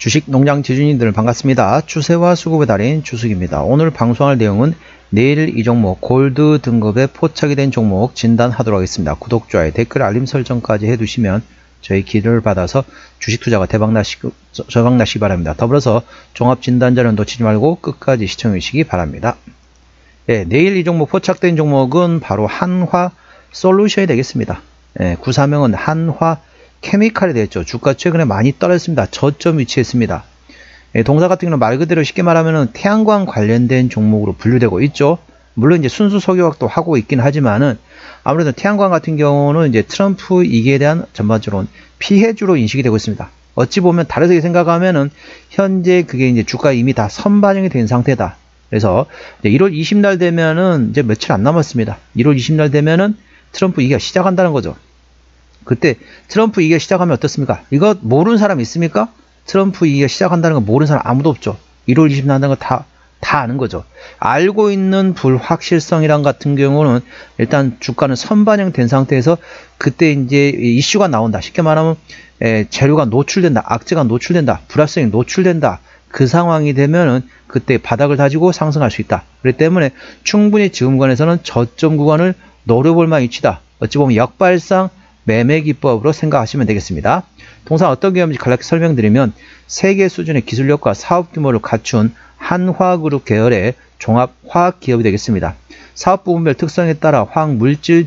주식 농장 지주님들 반갑습니다. 추세와 수급의 달인 주숙입니다. 오늘 방송할 내용은 내일 이 종목 골드 등급에 포착이 된 종목 진단하도록 하겠습니다. 구독, 좋아요, 댓글, 알림 설정까지 해두시면 저희 기도를 받아서 주식 투자가 저강나시기 바랍니다. 더불어서 종합 진단자는 놓치지 말고 끝까지 시청해 주시기 바랍니다. 네, 내일 이 종목 포착된 종목은 바로 한화 솔루션이 되겠습니다. 네, 구사명은 한화 케미칼이 되었죠. 주가 최근에 많이 떨어졌습니다. 저점 위치했습니다. 예, 동사 같은 경우는 말 그대로 쉽게 말하면 태양광 관련된 종목으로 분류되고 있죠. 물론 이제 순수 석유화학도 하고 있긴 하지만은 아무래도 태양광 같은 경우는 이제 트럼프 이기에 대한 전반적으로 피해주로 인식이 되고 있습니다. 어찌 보면 다르게 생각하면은 현재 그게 이제 주가에 이미 다 선반영이 된 상태다. 그래서 이제 1월 20날 되면은 이제 며칠 안 남았습니다. 1월 20날 되면은 트럼프 이기가 시작한다는 거죠. 그때 트럼프 이기가 시작하면 어떻습니까? 이거 모르는 사람 있습니까? 트럼프 이기가 시작한다는 거 모르는 사람 아무도 없죠. 1월 20일 한다는 거 다 아는 거죠. 알고 있는 불확실성이란 같은 경우는 일단 주가는 선반영된 상태에서 그때 이제 이슈가 나온다. 쉽게 말하면 재료가 노출된다. 악재가 노출된다. 불확실성이 노출된다. 그 상황이 되면은 그때 바닥을 다지고 상승할 수 있다. 그렇기 때문에 충분히 지금 구간에서는 저점 구간을 노려볼 만한 위치다. 어찌 보면 역발상 매매 기법으로 생각하시면 되겠습니다. 동사 어떤 기업인지 간략히 설명드리면 세계 수준의 기술력과 사업 규모를 갖춘 한화그룹 계열의 종합 화학 기업이 되겠습니다. 사업 부분별 특성에 따라 화학물질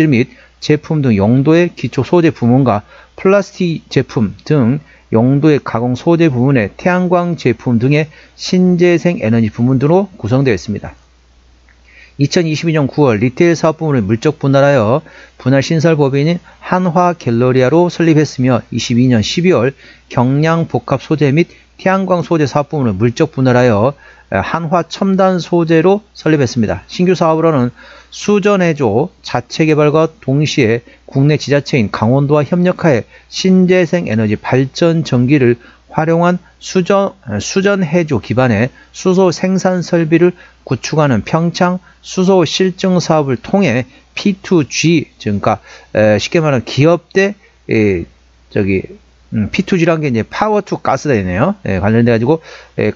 및 제품 등 용도의 기초 소재 부문과 플라스틱 제품 등 용도의 가공 소재 부문의 태양광 제품 등의 신재생 에너지 부문으로 구성되어 있습니다. 2022년 9월 리테일 사업 부문을 물적 분할하여 분할 신설 법인인 한화갤러리아로 설립했으며 22년 12월 경량 복합 소재 및 태양광 소재 사업 부문을 물적 분할하여 한화 첨단 소재로 설립했습니다. 신규 사업으로는 수전해조 자체 개발과 동시에 국내 지자체인 강원도와 협력하여 신재생 에너지 발전 전기를 활용한 수전해조 기반의 수소 생산 설비를 구축하는 평창 수소 실증 사업을 통해 P2G, 그러니까 쉽게 말하면 기업 대 P2G라는 게 이제 파워 투 가스가 되네요. 관련돼 가지고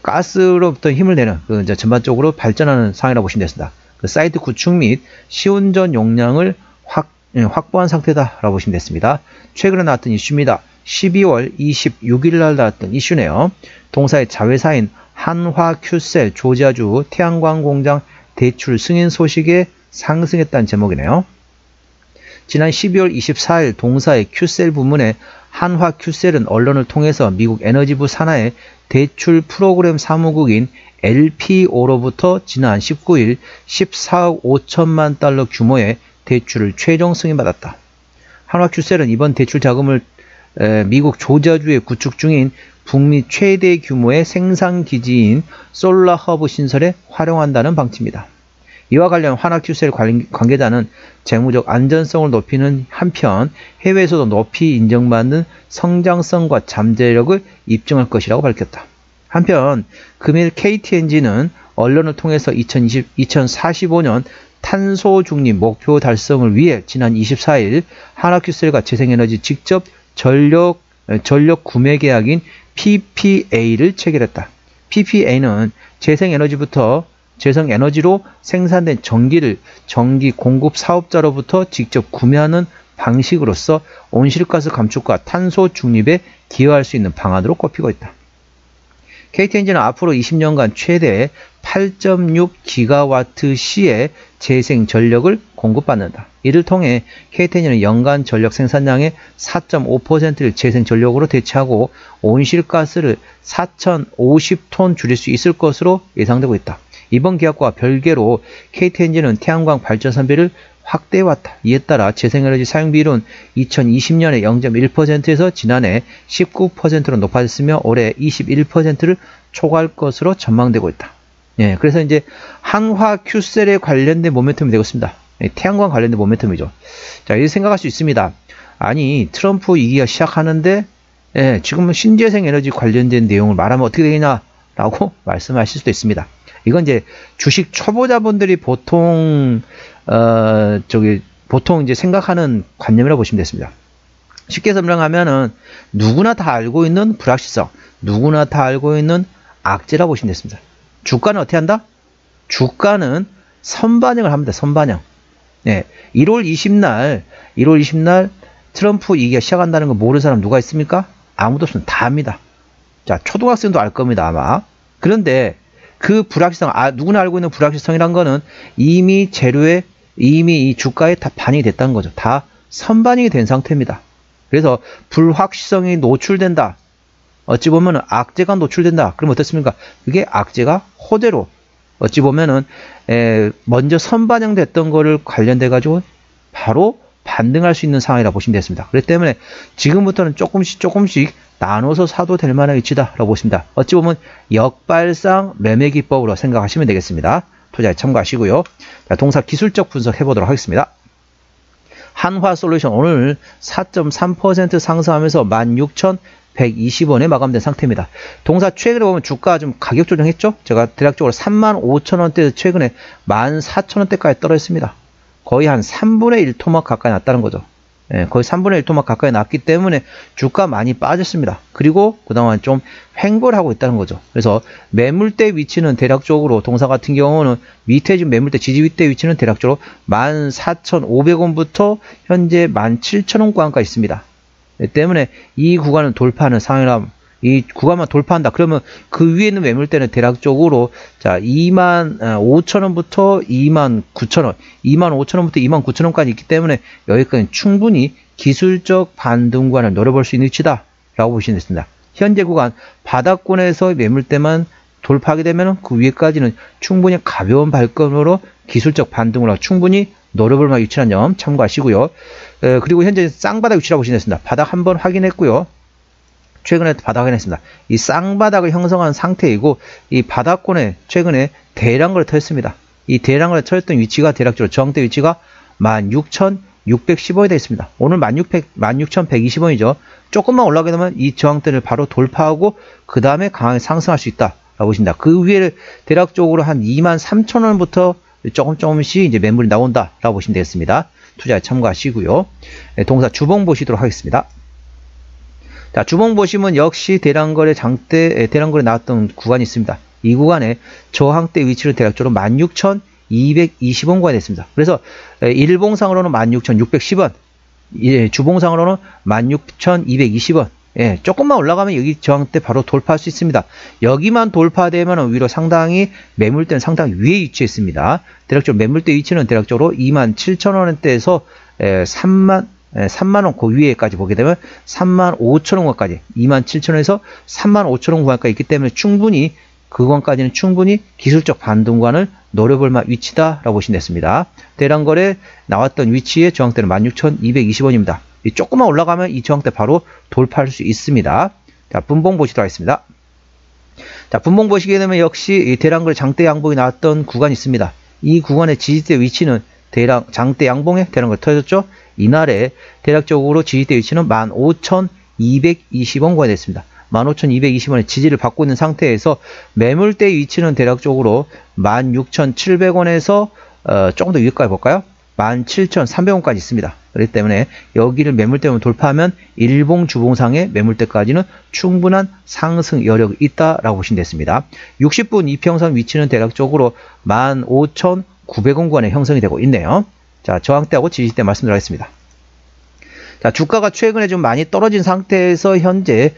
가스로부터 힘을 내는 이제 전반적으로 발전하는 상황이라고 보시면 되겠습니다. 그 사이트 구축 및 시운전 용량을 확보한 상태다라고 보시면 되겠습니다. 최근에 나왔던 이슈입니다. 12월 26일 날 나왔던 이슈네요. 동사의 자회사인 한화큐셀 조지아주 태양광 공장 대출 승인 소식에 상승했다는 제목이네요. 지난 12월 24일 동사의 큐셀 부문의 한화큐셀은 언론을 통해서 미국 에너지부 산하의 대출 프로그램 사무국인 LPO로부터 지난 19일 14억 5천만 달러 규모의 대출을 최종 승인받았다. 한화큐셀은 이번 대출 자금을 미국 조지아주에 구축 중인 북미 최대 규모의 생산기지인 솔라허브 신설에 활용한다는 방침이다. 이와 관련 한화큐셀 관계자는 재무적 안전성을 높이는 한편 해외에서도 높이 인정받는 성장성과 잠재력을 입증할 것이라고 밝혔다. 한편 금일 KTNG는 언론을 통해서 2045년 탄소 중립 목표 달성을 위해 지난 24일 한화큐셀과 재생에너지 직접 전력 구매 계약인 PPA를 체결했다. PPA는 재생에너지로 생산된 전기를 전기 공급 사업자로부터 직접 구매하는 방식으로서 온실가스 감축과 탄소 중립에 기여할 수 있는 방안으로 꼽히고 있다. KTNG는 앞으로 20년간 최대 8.6기가와트시의 재생 전력을 공급받는다. 이를 통해 KTNG는 연간 전력 생산량의 4.5%를 재생 전력으로 대체하고 온실가스를 4,050톤 줄일 수 있을 것으로 예상되고 있다. 이번 계약과 별개로 KTNG는 태양광 발전 선비를 확대해왔다. 이에 따라 재생에너지 사용 비율은 2020년에 0.1%에서 지난해 19%로 높아졌으며 올해 21%를 초과할 것으로 전망되고 있다. 예, 그래서 이제 한화큐셀에 관련된 모멘텀이 되고 있습니다. 태양광 관련된 모멘텀이죠. 자, 이렇게 생각할 수 있습니다. 아니, 트럼프 이기가 시작하는데 지금은 신재생 에너지 관련된 내용을 말하면 어떻게 되겠냐라고 말씀하실 수도 있습니다. 이건 이제 주식 초보자분들이 보통 이제 생각하는 관념이라고 보시면 되겠습니다. 쉽게 설명하면은 누구나 다 알고 있는 불확실성, 누구나 다 알고 있는 악재라고 보시면 됐습니다. 주가는 어떻게 한다? 주가는 선반영을 합니다. 선반영. 네, 1월 20날 트럼프 얘기가 시작한다는 거 모르는 사람 누가 있습니까? 아무도 없으면 다 합니다. 자, 초등학생도 알 겁니다, 아마. 그런데 그 불확실성, 누구나 알고 있는 불확실성이란 거는 이미 재료에, 이미 이 주가에 다 반영이 됐다는 거죠. 다 선반영이 된 상태입니다. 그래서 불확실성이 노출된다. 어찌 보면은 악재가 노출된다. 그럼 어떻습니까? 그게 악재가 호재로 어찌 보면은 먼저 선반영됐던 거를 관련돼 가지고 바로 반등할 수 있는 상황이라 보시면 되겠습니다. 그렇기 때문에 지금부터는 조금씩 나눠서 사도 될 만한 위치다라고 보십니다. 어찌 보면 역발상 매매 기법으로 생각하시면 되겠습니다. 투자에 참고하시고요. 자, 동사 기술적 분석 해보도록 하겠습니다. 한화솔루션 오늘 4.3% 상승하면서 16,120원에 마감된 상태입니다. 동사 최근에 보면 주가 좀 가격 조정했죠? 제가 대략적으로 35,000원대에서 최근에 14,000원대까지 떨어졌습니다. 거의 한 3분의 1 토막 가까이 났다는 거죠. 예, 거의 3분의 1 토막 가까이 났기 때문에 주가 많이 빠졌습니다. 그리고 그동안 좀 횡보를 하고 있다는 거죠. 그래서 매물대 위치는 대략적으로 동사 같은 경우는 밑에 지금 매물대 지지윗대 위치는 대략적으로 14,500원부터 현재 17,000원 구간까지 있습니다. 때문에 이 구간을 돌파하는 상황이라 이 구간만 돌파한다. 그러면 그 위에 있는 매물대는 대략적으로 자 25,000원부터 29,000원, 25,000원부터 29,000원까지 있기 때문에 여기까지는 충분히 기술적 반등 구간을 노려볼 수 있는 위치다라고 보시면 됩니다. 현재 구간 바닥권에서 매물대만 돌파하게 되면 그 위에까지는 충분히 가벼운 발걸음으로 기술적 반등으로 충분히 노려볼 만한 위치라는 점 참고하시고요. 그리고 현재 쌍바닥 위치라고 보시면 됩니다. 바닥 한번 확인했고요. 최근에 바닥을 했습니다. 이 쌍바닥을 형성한 상태이고 이 바닥권에 최근에 대량거래 터졌습니다. 이 대량거래 터졌던 위치가 대략적으로 저항대 위치가 16,610원이 되어 있습니다. 오늘 16,120원이죠. 조금만 올라가게 되면 이 저항대를 바로 돌파하고 그 다음에 강하게 상승할 수 있다라고 보십니다. 그 위에 대략적으로 한 23,000원부터 조금씩 이제 매물이 나온다라고 보시면 되겠습니다. 투자에 참고하시고요. 동사 주봉 보시도록 하겠습니다. 자, 주봉 보시면 역시 대량거래 장대 대량거래 나왔던 구간이 있습니다. 이 구간에 저항대 위치를 대략적으로 16,220원 구간이 됐습니다. 그래서 일봉상으로는 16,610원, 주봉상으로는 16,220원. 예, 조금만 올라가면 여기 저항대 바로 돌파할 수 있습니다. 여기만 돌파되면 위로 상당히 매물대는 상당히 위에 위치해 있습니다. 대략적으로 매물대 위치는 대략적으로 27,000원대에서 3만원 그 위에까지 보게 되면 35,000원까지 27,000원에서 35,000원 구간까지 있기 때문에 충분히 그 구간까지는 충분히 기술적 반등 구간을 노려볼 만한 위치다라고 보시면 됐습니다. 대량거래 나왔던 위치의 저항대는 16,220원입니다. 조금만 올라가면 이 저항대 바로 돌파할 수 있습니다. 자, 분봉 보시도록 하겠습니다. 자, 분봉 보시게 되면 역시 이 대량거래 장대 양봉이 나왔던 구간이 있습니다. 이 구간의 지지대 위치는 장대 양봉에 대량거래 터졌죠. 이날에 대략적으로 지지대 위치는 15,220원 구간이 됐습니다. 15,220원의 지지를 받고 있는 상태에서 매물대 위치는 대략적으로 16,700원에서 조금 더 위에까지 볼까요? 17,300원까지 있습니다. 그렇기 때문에 여기를 매물대로 돌파하면 일봉 주봉상의 매물대까지는 충분한 상승 여력이 있다라고 보시면 됐습니다. 60분 이평선 위치는 대략적으로 15,900원 구간에 형성이 되고 있네요. 자, 저항대하고 지지대 말씀드리겠습니다. 자, 주가가 최근에 좀 많이 떨어진 상태에서 현재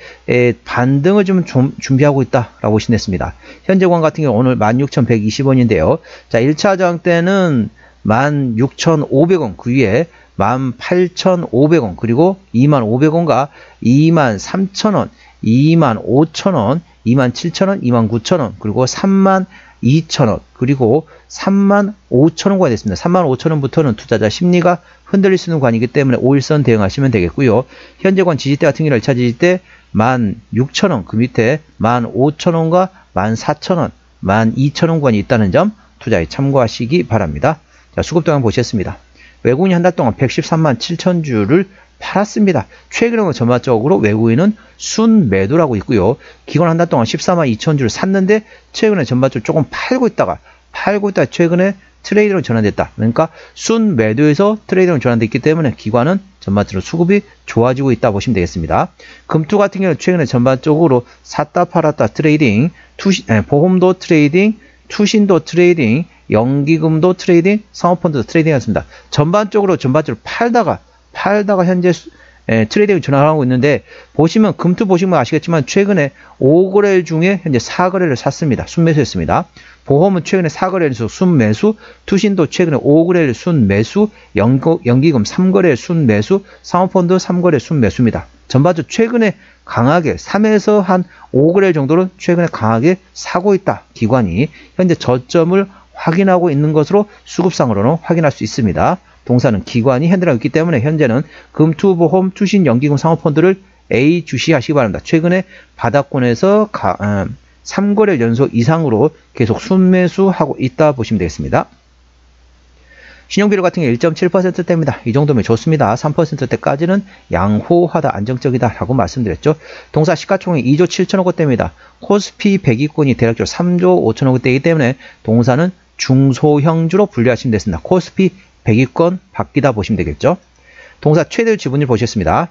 반등을 좀 준비하고 있다라고 보시면 됐습니다. 현재 구간 같은 경우 오늘 16,120원인데요. 자, 1차 저항대는 16,500원, 그 위에 18,500원, 그리고 25,000원과 23,000원, 25,000원, 27,000원, 29,000원, 그리고 32,000원, 그리고 35,000원가 됐습니다. 35,000원부터는 투자자 심리가 흔들릴 수 있는 구간이기 때문에 5일선 대응하시면 되겠고요. 현재 구간 지지대 같은 경우는 1차 지지대 16,000원, 그 밑에 15,000원과 14,000원, 12,000원 구간이 있다는 점 투자에 참고하시기 바랍니다. 자, 수급 동향 보셨습니다. 외국인이 한 달 동안 113만 7천 주를 팔았습니다. 최근에 전반적으로 외국인은 순매도라고 있고요. 기관 한 달 동안 14만 2천 주를 샀는데 최근에 전반적으로 조금 팔고 있다가 팔고 있다. 최근에 트레이드로 전환됐다. 그러니까 순매도에서 트레이드로 전환됐기 때문에 기관은 전반적으로 수급이 좋아지고 있다 보시면 되겠습니다. 금투 같은 경우는 최근에 전반적으로 샀다 팔았다 트레이딩, 보험도 트레이딩, 투신도 트레이딩, 연기금도 트레이딩, 사모펀드도 트레이딩이었습니다. 전반적으로 팔다가 현재 트레이딩을 전환하고 있는데, 보시면 금투 보시면 아시겠지만 최근에 5거래일 중에 현재 4거래를 샀습니다. 순매수했습니다. 보험은 최근에 4거래일 순매수, 투신도 최근에 5거래일 순매수, 연기금 3거래일 순매수, 사모펀드 3거래일 순매수입니다. 전반적으로 최근에 강하게 3에서 한 5거래일 정도로 최근에 강하게 사고 있다. 기관이 현재 저점을 확인하고 있는 것으로 수급상으로는 확인할 수 있습니다. 동사는 기관이 핸들하고 있기 때문에 현재는 금투, 보험, 투신, 연기금, 사모펀드를 A 주시하시기 바랍니다. 최근에 바닥권에서 3거래일 연속 이상으로 계속 순매수하고 있다 보시면 되겠습니다. 신용비율 같은 경우 1.7%대입니다. 이 정도면 좋습니다. 3%대까지는 양호하다, 안정적이다 라고 말씀드렸죠. 동사 시가총액 2조 7천억 원대입니다. 코스피 100위권이 대략적으로 3조 5천억 원대이기 때문에 동사는 중소형주로 분류하시면 되겠습니다. 코스피 100위권 바뀌다 보시면 되겠죠. 동사 최대 지분율 보셨습니다.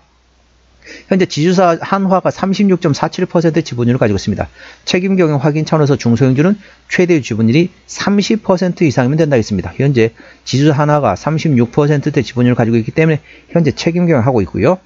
현재 지주사 한화가 36.47% 지분율을 가지고 있습니다. 책임 경영 확인 차원에서 중소형주는 최대 지분율이 30% 이상이면 된다 했습니다. 현재 지주사 한화가 36%대 지분율을 가지고 있기 때문에 현재 책임 경영하고 있고요.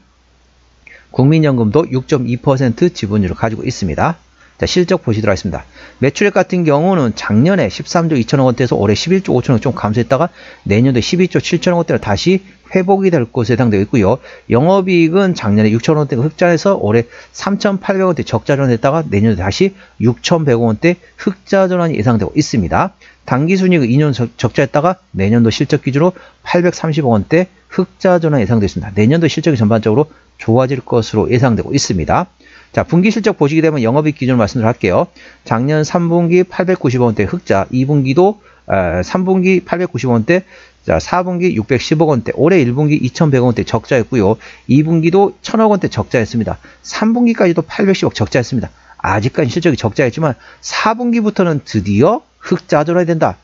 국민연금도 6.2% 지분율을 가지고 있습니다. 자, 실적 보시도록 하겠습니다. 매출액 같은 경우는 작년에 13조 2천억 원대에서 올해 11조 5천억 좀 감소했다가 내년도에 12조 7천억 원대로 다시 회복이 될 것으로 예상되고 있고요. 영업이익은 작년에 6천억 원대가 흑자에서 올해 3,800억 원대 적자 전환했다가 내년도에 다시 6,100억 원대 흑자 전환이 예상되고 있습니다. 당기순이익은 2년 적자했다가 내년도 실적 기준으로 830억 원대 흑자 전환 예상되고 있습니다. 내년도 실적이 전반적으로 좋아질 것으로 예상되고 있습니다. 자, 분기 실적 보시게 되면 영업이익 기준으로 말씀을 할게요. 작년 3분기 890억 원대 흑자, 2분기도 3분기 890억 원대, 자, 4분기 610억 원대, 올해 1분기 2,100억 원대 적자였고요. 2분기도 1,000억 원대 적자였습니다. 3분기까지도 810억 적자였습니다. 아직까지 실적이 적자였지만 4분기부터는 드디어 흑자 전환이 된다.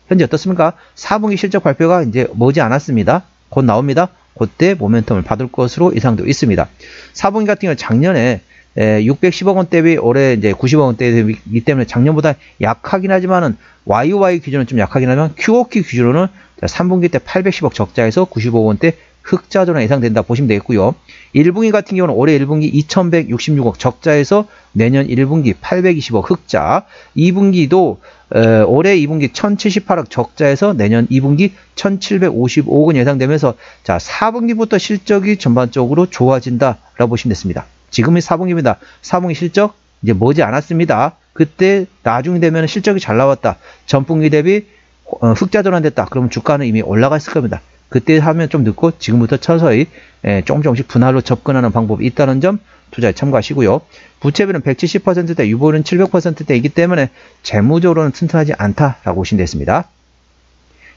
현재 어떻습니까? 4분기 실적 발표가 이제 머지 않았습니다. 곧 나옵니다. 그때 모멘텀을 받을 것으로 예상되고 있습니다. 4분기 같은 경우는 작년에 610억 원대 비 올해 이제 90억 원대이기 때문에 작년보다 약하긴 하지만은 YOY 기준은 좀 약하긴 하지만 QOQ 기준으로는 3분기 때 810억 적자에서 95억 원대 흑자 전환 예상된다 보시면 되겠고요. 1분기 같은 경우는 올해 1분기 2166억 적자에서 내년 1분기 820억 흑자, 2분기도 올해 2분기 1078억 적자에서 내년 2분기 1755억 예상되면서 자, 4분기부터 실적이 전반적으로 좋아진다라고 보시면 됐습니다. 지금이 4분기입니다. 4분기 실적 이제 머지 않았습니다. 그때 나중에 되면 실적이 잘 나왔다. 전분기 대비 흑자 전환됐다. 그러면 주가는 이미 올라가 있을 겁니다. 그때 하면 좀 늦고 지금부터 서서히 조금씩 분할로 접근하는 방법이 있다는 점 투자에 참고하시고요. 부채비는 170%대, 유보는 700%대이기 때문에 재무적으로는 튼튼하지 않다라고 보시면 되겠습니다.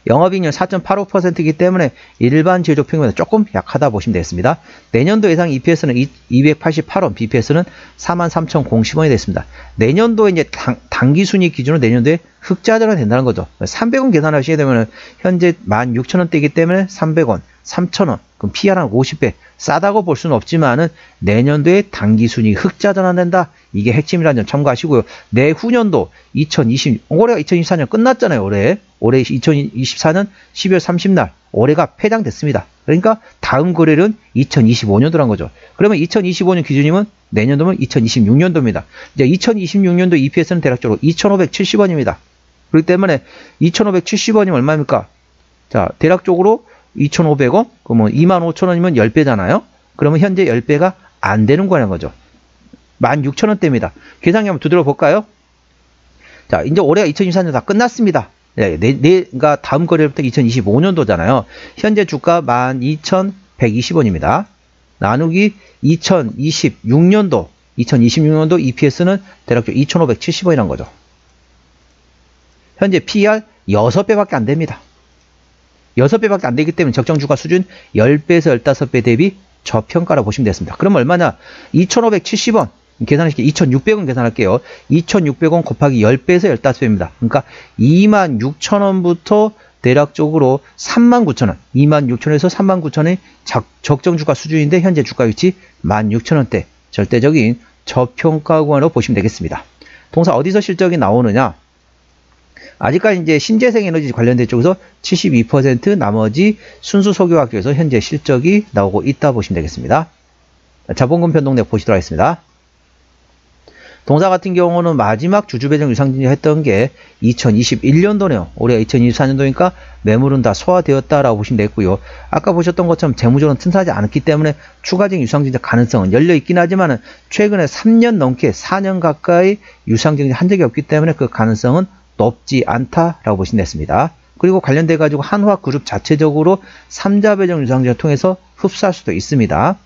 영업이익률 4.85%이기 때문에 일반 제조업 평균보다 조금 약하다 보시면 되겠습니다. 내년도 예상 EPS는 288원, BPS는 43,010원이 됐습니다. 내년도에 이제 당기순이익 기준으로 내년도에 흑자 전환이 된다는 거죠. 300원 계산하시게 되면 현재 16,000원대이기 때문에 300원, 3,000원, 그럼 PR은 50배. 싸다고 볼 수는 없지만은 내년도에 당기순이익 흑자 전환된다. 이게 핵심이라는 점 참고하시고요. 내후년도 올해가 2024년 끝났잖아요. 올해 2024년 12월 30날 올해가 폐장됐습니다. 그러니까 다음 거래일은 2025년도란 거죠. 그러면 2025년 기준이면 내년도면 2026년도입니다. 이제 2026년도 EPS는 대략적으로 2,570원입니다. 그렇기 때문에 2,570원이면 얼마입니까? 자, 대략적으로 2,500원? 그러면 25,000원이면 10배잖아요? 그러면 현재 10배가 안 되는 거라는 거죠. 16,000원대입니다. 계산기 한번 두드려 볼까요? 자, 이제 올해가 2024년 다 끝났습니다. 그러니까 다음 거래일부터 2025년도잖아요. 현재 주가 12,120원입니다. 나누기 2026년도 EPS는 대략적으로 2,570원이란 거죠. 현재 PER 6배밖에 안 됩니다. 6배밖에 안 되기 때문에 적정 주가 수준 10배에서 15배 대비 저평가라고 보시면 되겠습니다. 그럼 얼마냐? 2,570원. 계산하실게요. 2,600원 계산할게요. 2,600원 곱하기 10배에서 15배입니다. 그러니까 26,000원부터 대략적으로 39,000원, 26,000원에서 39,000원이 적정 주가 수준인데 현재 주가 위치 16,000원대, 절대적인 저평가 구간으로 보시면 되겠습니다. 동사 어디서 실적이 나오느냐? 아직까지 이제 신재생 에너지 관련된 쪽에서 72%, 나머지 순수 석유화학 쪽에서 현재 실적이 나오고 있다 보시면 되겠습니다. 자본금 변동력 보시도록 하겠습니다. 동사 같은 경우는 마지막 주주 배정 유상증자 했던 게 2021년도네요. 올해가 2024년도니까 매물은 다 소화되었다라고 보시면 되겠고요. 아까 보셨던 것처럼 재무적으로는 튼튼하지 않았기 때문에 추가적인 유상증자 가능성은 열려 있긴 하지만 최근에 3년 넘게 4년 가까이 유상증자 한 적이 없기 때문에 그 가능성은 높지 않다라고 보시면 되겠습니다. 그리고 관련돼 가지고 한화그룹 자체적으로 3자 배정 유상증자를 통해서 흡수할 수도 있습니다.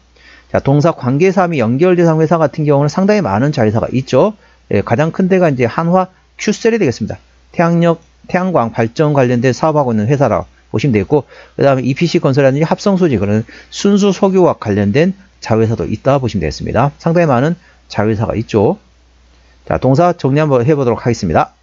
자, 동사 관계사항이 연결대상 회사 같은 경우는 상당히 많은 자회사가 있죠. 예, 가장 큰 데가 이제 한화 큐셀이 되겠습니다. 태양광 발전 관련된 사업하고 있는 회사라고 보시면 되겠고, 그 다음에 EPC 건설이라든지 합성소재, 그런 순수 석유와 관련된 자회사도 있다 보시면 되겠습니다. 상당히 많은 자회사가 있죠. 자, 동사 정리 한번 해보도록 하겠습니다.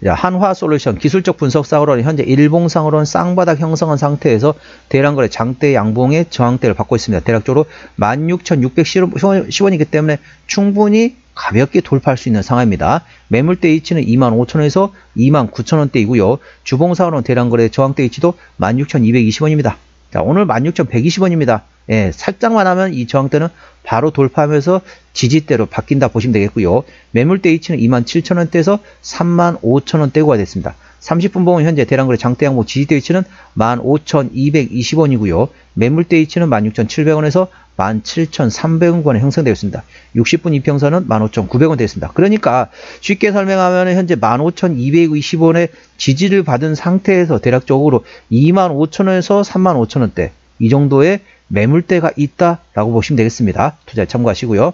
자, 한화솔루션 기술적 분석상으로는 현재 일봉상으로는 쌍바닥 형성한 상태에서 대량거래 장대 양봉의 저항대를 받고 있습니다. 대략적으로 16,610원이기 때문에 충분히 가볍게 돌파할 수 있는 상황입니다. 매물대 위치는 25,000원에서 29,000원대이고요. 주봉상으로는 대량거래 저항대 위치도 16,220원입니다. 자, 오늘 16,120원입니다. 예, 살짝만 하면 이 저항대는 바로 돌파하면서 지지대로 바뀐다 보시면 되겠고요. 매물대 위치는 27,000원대에서 35,000원대가 됐습니다. 30분 봉은 현재 대량거래 장대 양봉 지지대 위치는 15,220원이고요. 매물대 위치는 16,700원에서 17,300원권에 형성되어 있습니다. 60분 이평선은 15,900원 되어 있습니다. 그러니까 쉽게 설명하면 현재 15,220원의 지지를 받은 상태에서 대략적으로 25,000원에서 35,000원대 이 정도의 매물대가 있다라고 보시면 되겠습니다. 투자에 참고하시고요.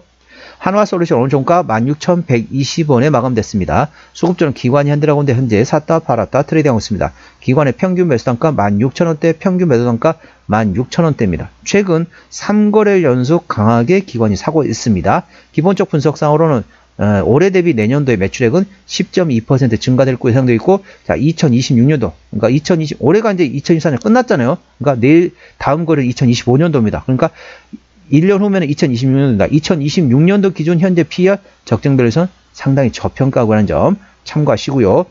한화솔루션 오늘 종가 16,120원에 마감됐습니다. 수급주는 기관이 한대라고 하는데 현재 샀다 팔았다 트레이드하고 있습니다. 기관의 평균 매수단가 16,000원대, 평균 매도단가 16,000원대입니다. 최근 3거래일 연속 강하게 기관이 사고 있습니다. 기본적 분석상으로는 올해 대비 내년도의 매출액은 10.2% 증가될 것으로 예상되어 있고, 자, 2026년도, 그러니까 올해가 이제 2024년 끝났잖아요. 그러니까 내일 다음 거래는 2025년도입니다. 그러니까 1년 후면은 2026년도입니다. 2026년도 기준 현재 PER 적정별에서는 상당히 저평가하는 점 참고하시고요.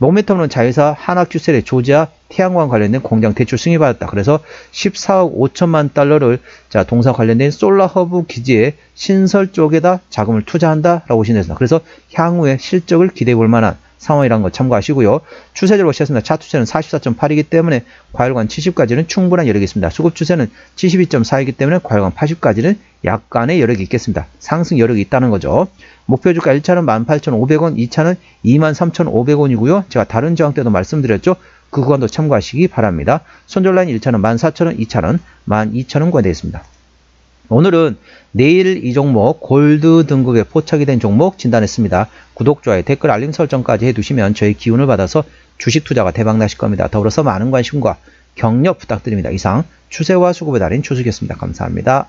모멘텀은 자회사 한화큐셀의 조지아 태양광 관련된 공장 대출 승인받았다. 그래서 14억 5천만 달러를 자, 동사 관련된 솔라허브 기지의 신설 쪽에다 자금을 투자한다라고 보시면 됩니다. 그래서 향후에 실적을 기대해 볼 만한 상황이라는 거 참고하시고요. 추세를 보시겠습니다. 차트 추세는 44.8이기 때문에 과열관 70까지는 충분한 여력이 있습니다. 수급 추세는 72.4이기 때문에 과열관 80까지는 약간의 여력이 있겠습니다. 상승 여력이 있다는 거죠. 목표 주가 1차는 18,500원, 2차는 23,500원이고요. 제가 다른 저항 때도 말씀드렸죠. 그 구간도 참고하시기 바랍니다. 손절라인 1차는 14,000원, 2차는 12,000원권 되어 있습니다. 오늘은 내일 이 종목 골드 등급에 포착이 된 종목 진단했습니다. 구독, 좋아요, 댓글, 알림 설정까지 해두시면 저희 기운을 받아서 주식 투자가 대박 나실 겁니다. 더불어서 많은 관심과 격려 부탁드립니다. 이상 추세와 수급의 달인 추수기였습니다. 감사합니다.